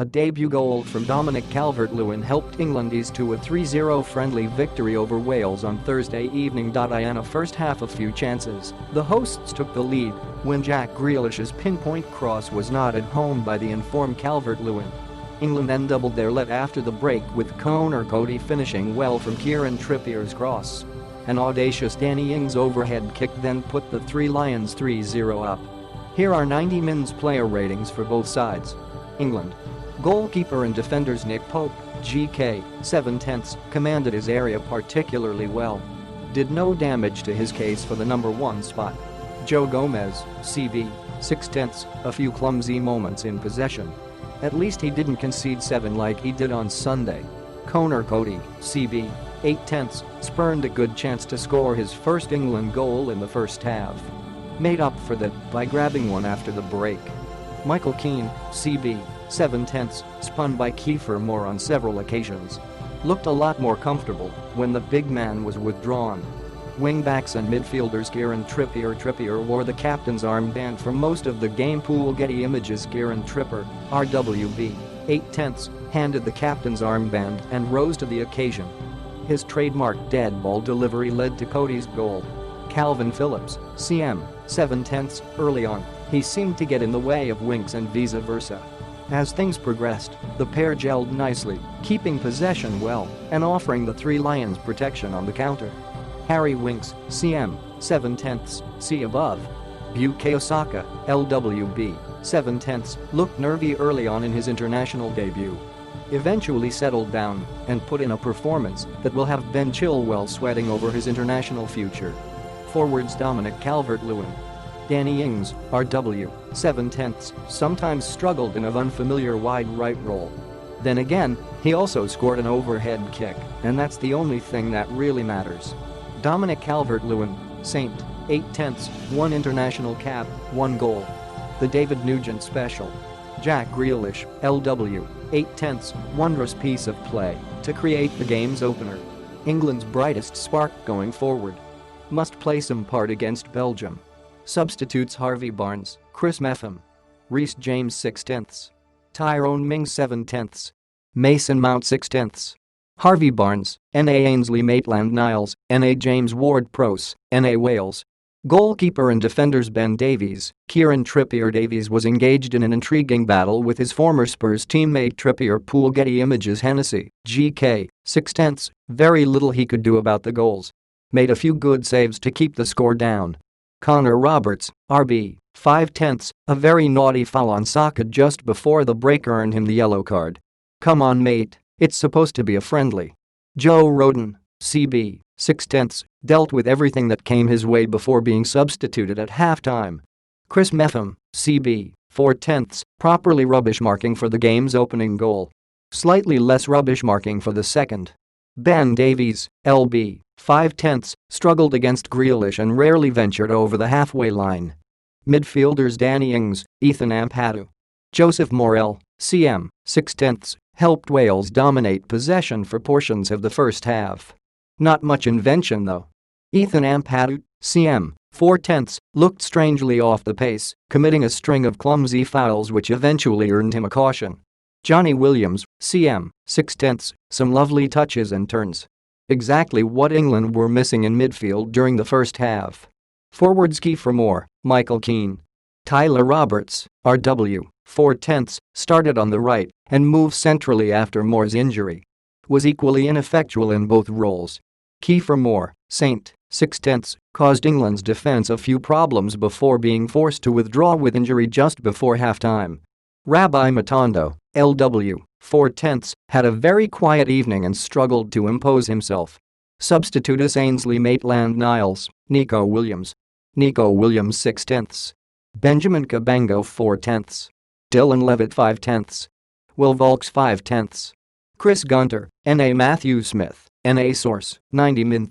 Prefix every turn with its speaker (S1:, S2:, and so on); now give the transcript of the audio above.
S1: A debut goal from Dominic Calvert-Lewin helped England ease to a 3-0 friendly victory over Wales on Thursday evening. In a first half of few chances, the hosts took the lead when Jack Grealish's pinpoint cross was nodded home by the informed Calvert-Lewin. England then doubled their lead after the break with Conor Coady finishing well from Kieran Trippier's cross. An audacious Danny Ings overhead kick then put the Three Lions 3-0 up. Here are 90 minutes player ratings for both sides. England. Goalkeeper and defenders Nick Pope, GK, 7/10, commanded his area particularly well. Did no damage to his case for the number 1 spot. Joe Gomez, CB, 6/10, a few clumsy moments in possession. At least he didn't concede 7 like he did on Sunday. Conor Coady, CB, 8/10, spurned a good chance to score his first England goal in the first half. Made up for that by grabbing one after the break. Michael Keane, CB, 7/10, spun by Kiefer Moore on several occasions. Looked a lot more comfortable when the big man was withdrawn. Wingbacks and midfielders Kieran Trippier wore the captain's armband for most of the game. Pool Getty Images Kieran Trippier, RWB, 8/10, handed the captain's armband and rose to the occasion. His trademark dead ball delivery led to Coady's goal. Calvin Phillips, CM, 7/10, early on, he seemed to get in the way of Winks and vice versa. As things progressed, the pair gelled nicely, keeping possession well and offering the Three Lions protection on the counter. Harry Winks, CM, 7/10, see above. Bukayo Saka, LWB, 7/10, looked nervy early on in his international debut. Eventually settled down and put in a performance that will have Ben Chilwell sweating over his international future. Forwards Dominic Calvert-Lewin. Danny Ings, RW, 7/10, sometimes struggled in an unfamiliar wide right role. Then again, he also scored an overhead kick, and that's the only thing that really matters. Dominic Calvert-Lewin, Saint, 8/10, 1 international cap, 1 goal. The David Nugent special. Jack Grealish, LW, 8/10, wondrous piece of play to create the game's opener. England's brightest spark going forward. Must play some part against Belgium. Substitutes Harvey Barnes, Chris Mepham. Reece James 6/10. Tyrone Mings 7/10. Mason Mount 6/10. Harvey Barnes, N.A. Ainsley Maitland-Niles, N.A. James Ward-Prowse, N.A. Wales. Goalkeeper and defenders Ben Davies, Kieran Trippier. Davies was engaged in an intriguing battle with his former Spurs teammate Trippier. Pool Getty Images Hennessy, GK, 6/10, very little he could do about the goals. Made a few good saves to keep the score down. Connor Roberts, RB, 5/10, a very naughty foul on Saka just before the break earned him the yellow card. Come on mate, it's supposed to be a friendly. Joe Rodon, CB, 6/10, dealt with everything that came his way before being substituted at halftime. Chris Mepham, CB, 4/10, properly rubbish marking for the game's opening goal. Slightly less rubbish marking for the second. Ben Davies, LB, 5/10, struggled against Grealish and rarely ventured over the halfway line. Midfielders Danny Ings, Ethan Ampadu. Joseph Morel, CM, 6/10, helped Wales dominate possession for portions of the first half. Not much invention though. Ethan Ampadu, CM, 4/10, looked strangely off the pace, committing a string of clumsy fouls which eventually earned him a caution. Johnny Williams, CM, 6/10, some lovely touches and turns. Exactly what England were missing in midfield during the first half. Forwards Kiefer Moore, Michael Keane. Tyler Roberts, RW, 4/10, started on the right and moved centrally after Moore's injury. Was equally ineffectual in both roles. Kiefer Moore, Saint, 6/10, caused England's defense a few problems before being forced to withdraw with injury just before halftime. Rabbi Matondo, LW, 4/10, had a very quiet evening and struggled to impose himself. Substitutus Ainsley Maitland-Niles, Nico Williams. Nico Williams 6/10. Benjamin Cabango 4/10. Dylan Levitt 5/10. Will Vaulks 5/10. Chris Gunter, N.A. Matthew Smith, N.A. Source, 90 min.